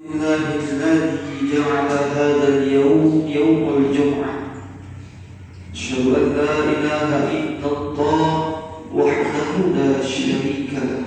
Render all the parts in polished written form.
الله الذي جعل هذا اليوم يوم الجمعة. أشهد أن لا إله إلا الله وحده لا شريك له،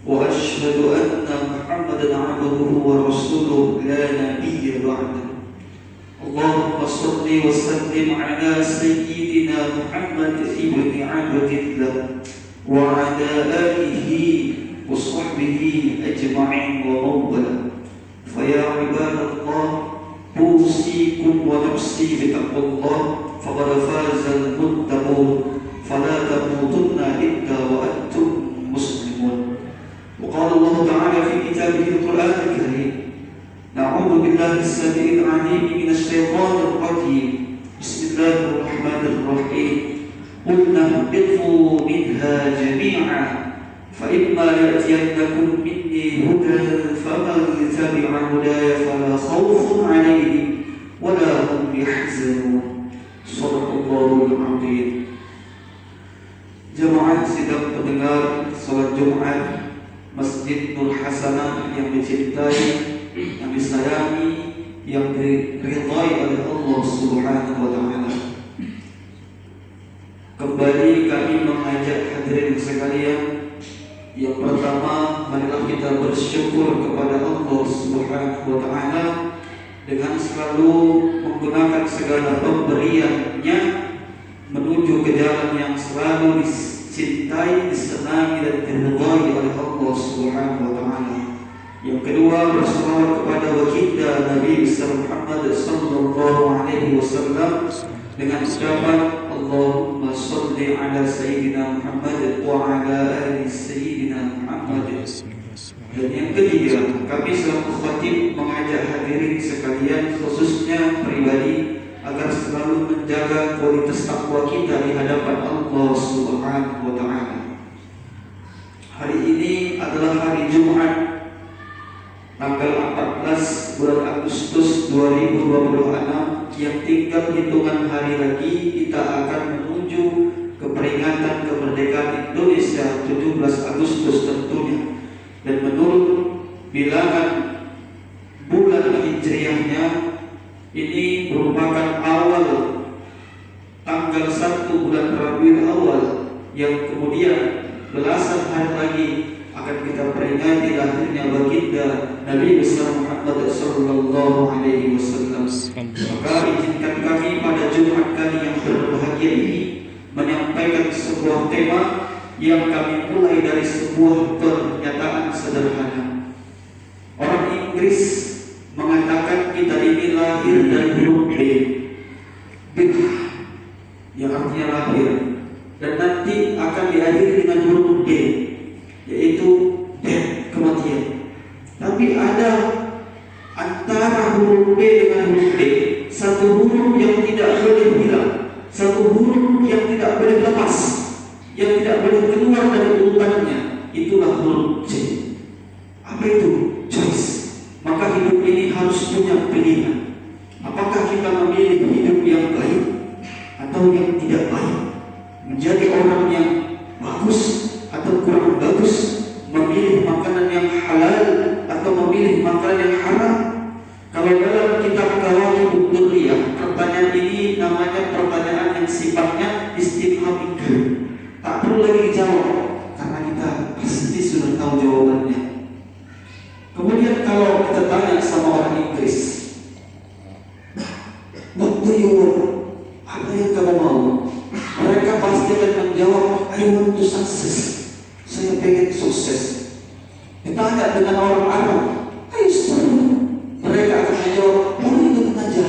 وأشهد أن محمدا عبده ورسوله لا نبي بعده. اللهم صل وسلم على سيدنا محمد ابن عبد الله وعلى آله وصحبه أجمعين ومولا. فيا عباد الله، أوصيكم ونفسي بتقوى الله، فقد فاز المتقون، فلا تموتن إلا وأنتم مسلمون. وقال الله تعالى في كتابه القرآن الكريم: نعوذ بالله السميع العليم من الشيطان الرجيم، بسم الله الرحمن الرحيم. قلنا اهبطوا منها جميعا فإما يأتينكم مني هدى فمن تبع هداي فلا خوف عليهم ولا هم يحزنون. صدق الله العظيم. Jemaah sidang pendengar salat Jumat Masjid Nur Hasanah yang dicintai, yang disayangi, yang diridhai oleh Allah Subhanahu wa taala. Kembali kami mengajak hadirin sekalian. Yang pertama, marilah kita bersyukur kepada Allah Subhanahu wa taala dengan selalu menggunakan segala pemberiannya menuju ke jalan yang selalu dicintai, disenangi dan diridhai oleh Allah Subhanahu wa taala. Yang kedua, bersalawat kepada baginda Nabi Muhammad sallallahu alaihi wasallam dengan ucapan Allahumma salli ala Sayyidina Muhammad wa ala ali Sayyidina Muhammad. Dan yang ketiga, kami selaku khatib mengajak hadirin sekalian, khususnya pribadi, agar selalu menjaga kualitas takwa kita di hadapan Allah Subhanahu wa taala. Hari ini adalah hari Jumat, tanggal 14 bulan Agustus 2026, yang tinggal hitungan hari lagi kita akan menuju ke peringatan kemerdekaan Indonesia 17 Agustus tentunya. Dan menurut bilangan bulan hijriahnya, ini merupakan awal tanggal 1 bulan Rabiul Awal, yang kemudian belasan hari lagi akan kita peringati lahirnya baginda Nabi Muhammad sallallahu alaihi wasallam. Maka izinkan kami pada Jumat kali yang berbahagia ini menyampaikan sebuah tema yang kami mulai dari sebuah pernyataan sederhana. Orang Inggris mengatakan kita ini lahir dari huruf B, bid'ah, yang artinya lahir, dan nanti akan diakhiri dengan huruf D, yaitu death, kematian. Tapi ada antara huruf B dengan huruf D satu huruf yang tidak boleh hilang, satu huruf yang tidak boleh lepas, yang tidak boleh keluar dari urutannya. Itulah huruf C. Apa itu? Choice. Maka hidup ini harus punya pilihan. Apakah kita memilih hidup yang baik atau yang tidak baik? Menjadi orang yang bagus atau kurang bagus? Memilih makanan yang halal atau memilih makanan yang haram? Kalau dalam kitab Kawakibud Durriyah, pertanyaan ini namanya pertanyaan yang sifatnya istifham inkar. Tak perlu lagi dijawab karena kita pasti sudah tahu jawabannya. Kemudian kalau kita tanya sama orang Inggris, what do you want? Apa yang kamu mau? Mereka pasti akan menjawab, I want to success. Saya pengen sukses. Ditanya dengan orang Arab, ayo study. Mereka akan menjawab, itu aja.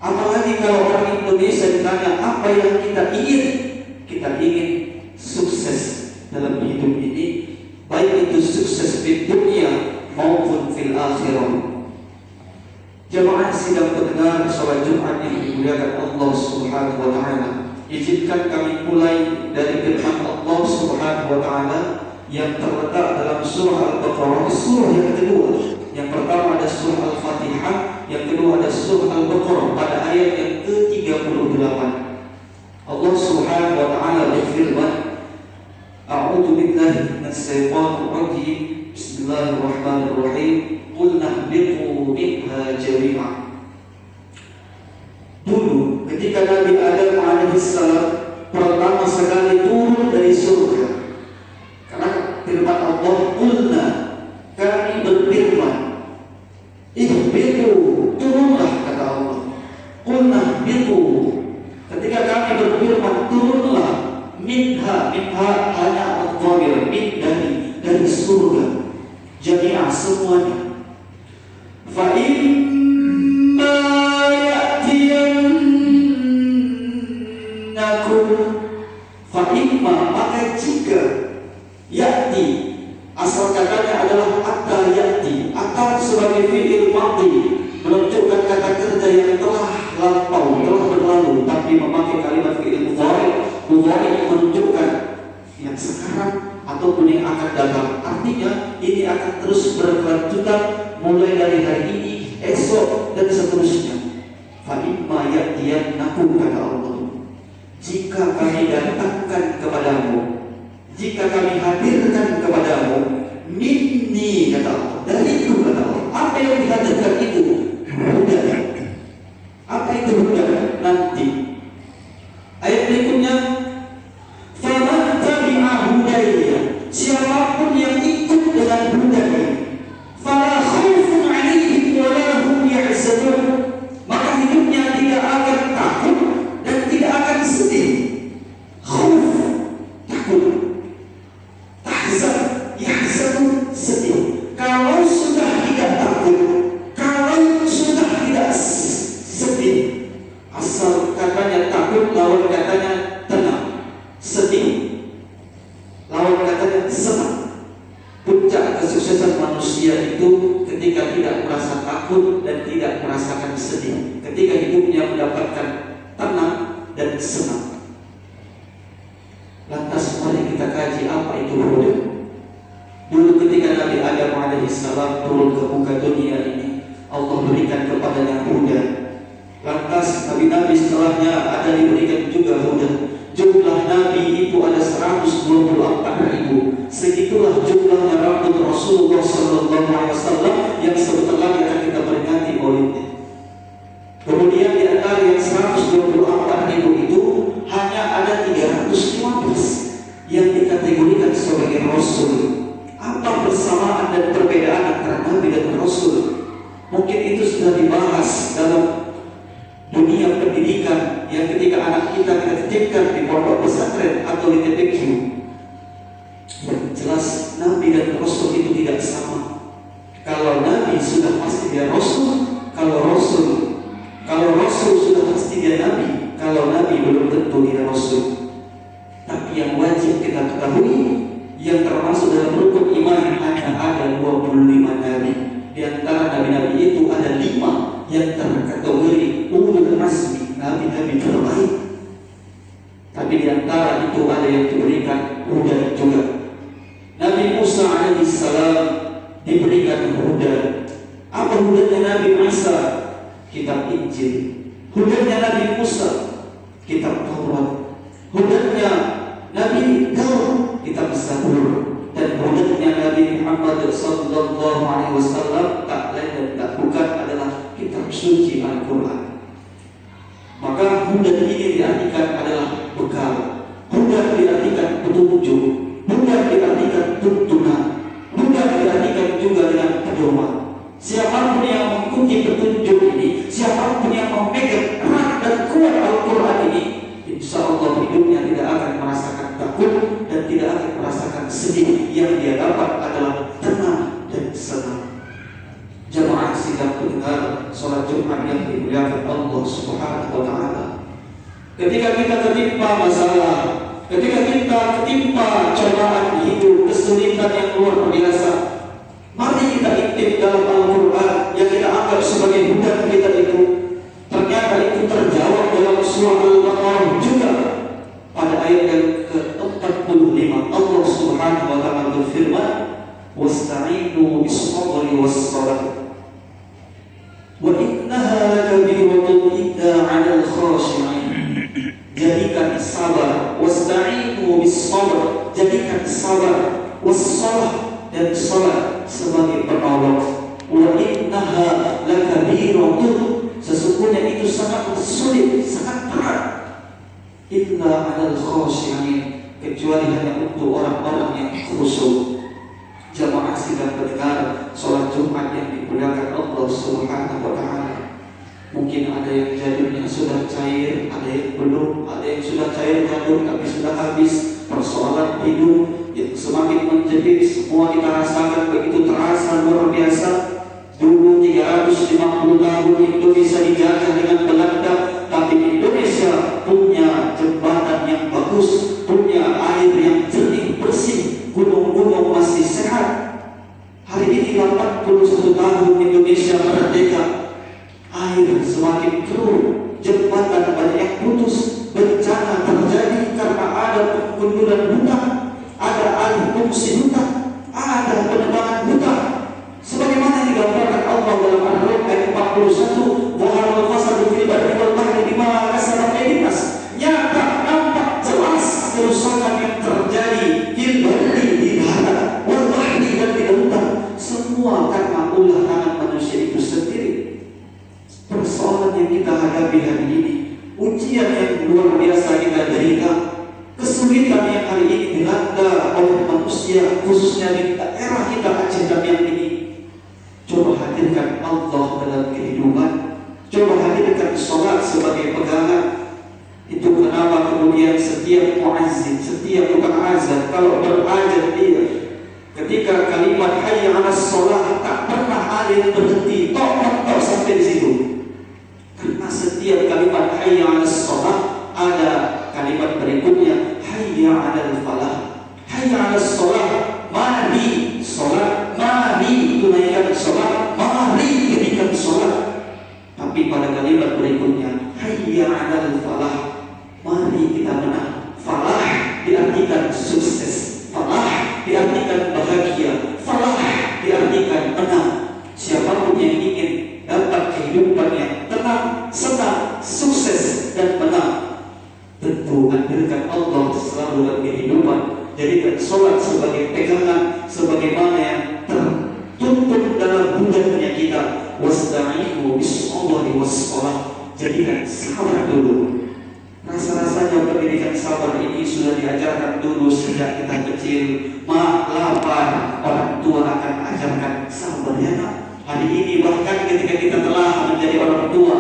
Apalagi kalau orang Indonesia ditanya apa yang kita ingin? Kita ingin sukses dalam hidup ini, baik itu sukses di dunia maupun fil akhirah. Jemaah sidang pendengar salat Jumat yang dimuliakan Allah Subhanahu wa taala, izinkan kami mulai dari firman Allah Subhanahu wa taala yang terletak dalam surah Al-Baqarah, surah yang kedua. Yang pertama ada surah Al-Fatihah, yang kedua ada surah Al-Baqarah pada ayat yang ke-38. Allah Subhanahu wa taala berfirman, A'udzu billahi minasy syaithanir rajim. Bismillahirrahmanirrahim. Bismillahirrahmanirrahim. Qul nahbitu minha jami'an. Dulu ketika Nabi Adam alaihissalam pertama sekali turun dari surga, karena firman Allah, qulna, kami berfirman, ihbitu, turunlah, kata Allah. Qulna ihbitu, ketika kami berfirman turunlah, minha hanya al-dhamir, min dari surga, jami'ah semuanya. Fa imma ya'tiyannakum, fa imma, maka jika, ya'ti asal katanya adalah atta ya'ti, atta sebagai fi'il madhi menunjukkan kata kerja yang telah lampau, telah berlalu, tapi memakai kalimat fi'il mudhari menunjukkan yang sekarang ataupun yang akan datang. Artinya ini akan terus berkelanjutan mulai dari hari ini, esok, dan seterusnya. Fa imma ya'tiyannakum, kata Allah, jika kami datangkan kepadamu, jika kami hadirkan kepadamu, minni, kata Allah, dari itu, kata Allah. Apa yang dihadirkan itu? Huda. Apa itu huda? Nanti ayat berikutnya, faman tabi'a hudaya, siapapun yang ikut dengan huda ini, fala khaufun 'alaihim wa la hum yahzanun, maka hidupnya tidak akan takut dan tidak akan sedih. Khauf, takut. Tahzan, yahzanun, sedih. Kalau sudah tidak takut, kalau sudah tidak sedih, asal katanya takut, lawan katanya tenang. Sedih, lawan katanya senang. Puncak kesuksesan manusia itu ketika tidak merasa takut dan tidak merasakan sedih, ketika hidupnya mendapatkan tenang dan senang. Lantas mari kita kaji apa itu huda. Dulu ketika Nabi Adam alaihissalam turun ke muka dunia ini, Allah berikan kepadanya huda. Lantas nabi-nabi setelahnya ada diberikan juga huda. Jumlah nabi itu ada 124.000. Segitulah jumlahnya rambut Rasulullah SAW yang sebentar lagi akan kita peringati maulidnya. Kemudian di antara yang 124.000 itu hanya ada 315 yang dikategorikan sebagai Rasul. Apa persamaan dan perbedaan antara Nabi dan Rasul? Mungkin itu sudah dibahas dalam dunia pendidikan yang ketika anak kita titipkan di pondok pesantren atau di TPQ. Yang jelas Nabi dan Rasul itu tidak sama. Kalau Nabi sudah pasti dia Rasul, kalau Rasul sudah pasti dia Nabi, kalau Nabi belum tentu dia Rasul. Tapi yang wajib kita ketahui, yang termasuk dalam rukun iman hanya ada 25 nabi. Di antara nabi-nabi itu ada 5 yang terkategori ulul azmi, nabi-nabi terbaik. Tapi di antara itu ada yang diberikan huda juga. Nabi Musa alaihissalam diberikan huda. Apa hudanya Nabi Isa? Kitab Injil. Hudanya Nabi Musa, kitab Taurat. Hudanya Nabi Daud, kitab Zabur. Dan hudanya Nabi Muhammad sallallahu alaihi wasallam tak lain dan tak bukan adalah kitab suci Al-Quran. Maka huda ini diartikan adalah bekal. Huda diartikan petunjuk. Huda diartikan tuntunan. Huda diartikan juga dengan pedoman. Siapapun yang mengikuti petunjuk ini, siapapun yang memegang erat dan kuat Al-Quran ini, insya Allah hidupnya tidak akan merasakan takut dan tidak akan merasakan sedih. Yang dia dapat adalah tenang dan senang. Jamaah sidang pendengar sholat Jumat yang dimuliakan Allah Subhanahu wa Ta'ala, ketika kita ketimpa masalah, ketika kita ketimpa cobaan hidup, kesulitan yang luar biasa, mari kita intip dalam Al-Quran yang kita anggap sebagai hudan kita itu. Ternyata itu terjawab dalam surah Al-Baqarah juga. Pada ayat yang ke-45 Allah Subhanahu wa Ta'ala berfirman, wasta'inu bis-sabri was-salah wa innaha lakabiratun illa 'alal khashi'in. Jadikan sabar, wasta'inu bis-sabr, jadikan sabar, was-salah dan salat sebagai kabiratun, sesungguhnya itu sangat sulit, sangat berat. Illa 'alal khashi'in, kecuali hanya untuk orang-orang yang khusyuk. Jamaah sidang pendengar sholat Jumat yang dimuliakan Allah Subhanahu wa Ta'ala. Mungkin ada yang jadulnya sudah cair, ada yang belum, ada yang sudah cair jadul tapi sudah habis. Persoalan hidup yang semakin menjepit, semua kita rasakan begitu terasa luar biasa. Dulu 350 tahun Indonesia dijajah dengan Belanda, tapi Indonesia punya jembatan yang bagus, punya air yang jernih bersih, gunung-gunung masih sehat. Hari ini 81 tahun Indonesia merdeka, air semakin keruh, jembatan banyak yang putus, bencana terjadi karena ada penggundulan hutan, ada alih fungsi hutan, ada penebangan hutan. Sebagaimana digambarkan Allah dalam Al-Rum ayat 41, wa haral fasadu fil barri wal bahri bima kasabat aydin nas. Nyata nampak jelas kerusakan yang terjadi fil barri, di darat, wal bahri, dan di lautan. Semua karena ulah tangan manusia itu sendiri. Persoalan yang kita hadapi hari ini, ujian yang luar biasa kita derita, kesulitan yang hari ini dilanda oleh manusia, khususnya di daerah kita Aceh dan yang ini. Coba hadirkan Allah dalam kehidupan, coba hadirkan sholat sebagai pegangan. Itu kenapa kemudian setiap muazzin, setiap tukang azan, kalau berazan dia, ketika kalimat hayya 'alas sholat, tak pernah ada yang berhenti, tok sampai di situ. Karena setiap kalimat hayya 'alas sholat ada kalimat berikutnya hayya 'alal falah. Hayya 'alas sholat, mari sholat, mari tunaikan sholat, mari dirikan sholat. Tapi pada kalimat berikutnya hayya 'alal falah, mari kita menang. Falah diartikan sukses, falah diartikan bahagia, falah diartikan menang. Siapapun yang ingin dapat kehidupan yang tenang, senang, sukses, dan menang, tentu hadirkan Allah selalu dalam kehidupan. Jadikan sholat sebagai pegangan, sebagaimana yang tertuntut dalam budaya kita. Wasta'inu bis-shabri was-shalah. Jadikan sabar dulu. Rasa-rasanya pendidikan sabar ini sudah diajarkan dulu sejak kita kecil. Lapar, orang tua akan ajarkan sabar ya nak. Hari ini bahkan ketika kita telah menjadi orang tua,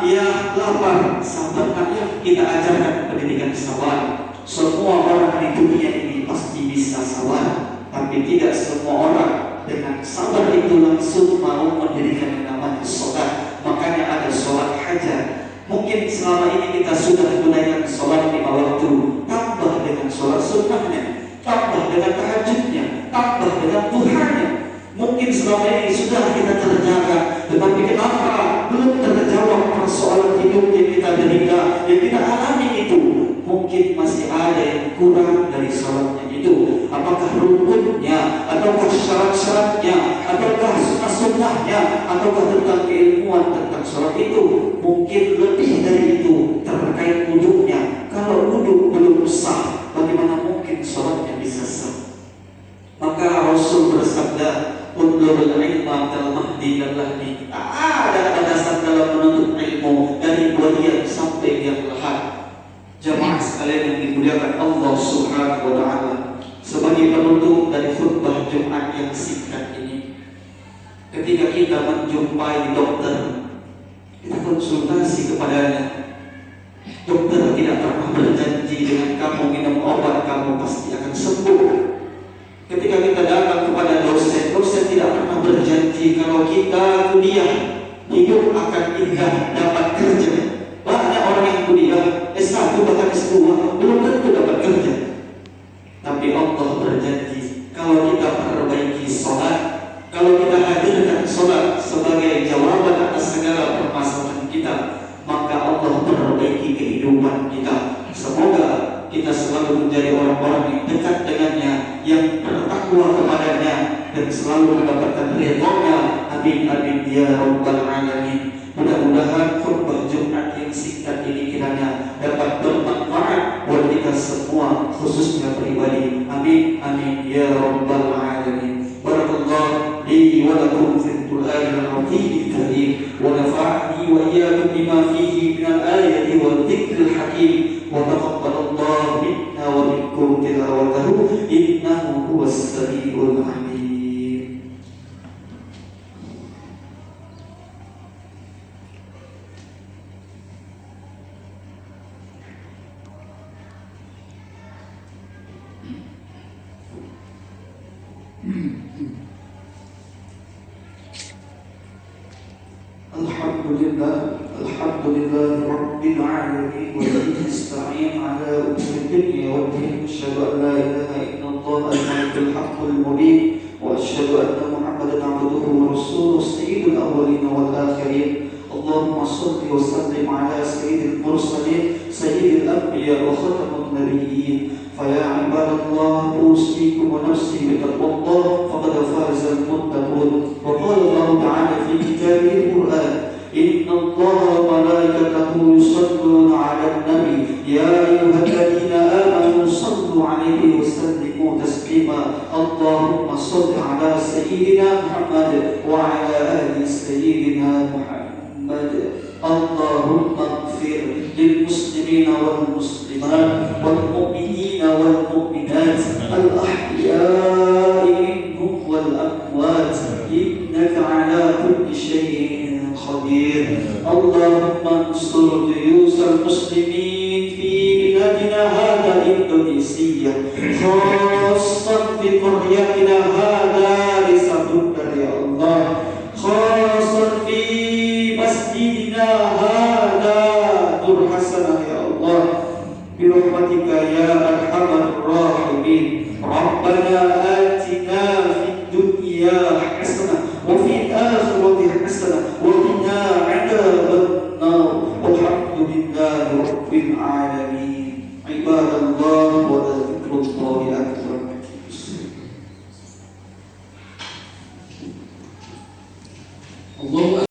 ya lapar, sabar nak ya, kita ajarkan pendidikan sabar. Semua orang di dunia ini pasti bisa sabar, tapi tidak semua orang dengan sabar itu langsung mau mendirikan yang namanya sholat. Makanya ada sholat hajat. Mungkin selama ini kita sudah tunaikan sholat 5 waktu, tambah dengan sholat sunnahnya, tambah dengan tahajudnya, tambah dengan duhanya. Mungkin selama ini sudah kita terjaga, tetapi kenapa belum terjawab persoalan hidup yang kita derita, yang kita alami itu? Mungkin masih ada yang kurang dari sholatnya itu. Apakah rukunnya, ataukah syarat-syaratnya, ataukah sunnah-sunnahnya, ataukah tentang keilmuan tentang sholat itu? Mungkin lebih dari itu terkait wudhunya. Kalau wudhu belum sah, bagaimana mungkin sholatnya bisa sah? Maka Rasul bersabda, "Utlubul ilma kal mahdi dan lahdi." Ada batasan dalam menuntut ilmu dari buayan sampai yang lahat. Jamaah sekalian yang dimuliakan Allah Subhanahu wa Ta'ala, sebagai penutup dari khutbah Jumat yang singkat ini, ketika kita menjumpai dokter, kita konsultasi kepadanya. Dokter tidak pernah berjanji dengan kamu minum obat kamu pasti akan sembuh. Ketika kita datang kepada dosen, dosen tidak pernah berjanji kalau kita kuliah hidup akan indah, dapat kerja. Banyak orang yang kuliah S1 bahkan S2 belum tentu dapat kerja. Tapi Allah berjanji kalau kita perbaiki sholat, kalau kita hadirkan sholat sebagai jawaban atas segala permasalahan kita, maka Allah perbaiki kehidupan kita. Semoga kita selalu menjadi orang-orang yang dekat dengannya, yang bertakwa kepadanya, dan selalu mendapatkan ridhonya. Amin amin ya rabbal alamin. Mudah-mudahan khutbah Jumat yang singkat ini kiranya dapat bermanfaat buat kita semua, khususnya pribadi. Amin amin ya rabbal alamin. Barakallahu li wa lakum fil Qur'anil azim. Alhamdulillah Rabbil Alamin wa bihi nasta'in ala umuri dunya wad din. Asyhadu an la ilaha illallah al-malikul haqqul mubin wa asyhadu anna Muhammadan abduhu wa rasuluhu sayyidul awwalin wal akhirin. Allahumma shalli wa sallim ala sayyidil mursalin sayyidil anbiya wa khatamun nabiyyin. Faya ibadallah usikum wa nafsi bitaqwallah faqad faza al-muttaqun. Wa qala Allah ta'ala fi kitabihil Qur'an إن الله وملائكته يصلون على النبي يا أيها الذين آمنوا صلوا عليه وسلموا تسليما اللهم صل على سيدنا محمد وعلى آل سيدنا محمد اللهم اغفر للمسلمين والمسلمات والمؤمنين والمؤمنات الأحياء منهم والأموات إنك على كل شيء قدير. اللهم انصر جيوش المسلمين في بلادنا هذا الإندونيسية خاصة في قريتنا هذا لسبندر يا الله خاصة في مسجدنا هذا نور حسنة يا الله برحمتك يا أرحم الراحمين. ربنا آتنا في الدنيا حسنة وفي الآخرة حسنة وقنا عذاب النار والحمد لله رب العالمين. عباد الله ولذكر الله أكبر. الله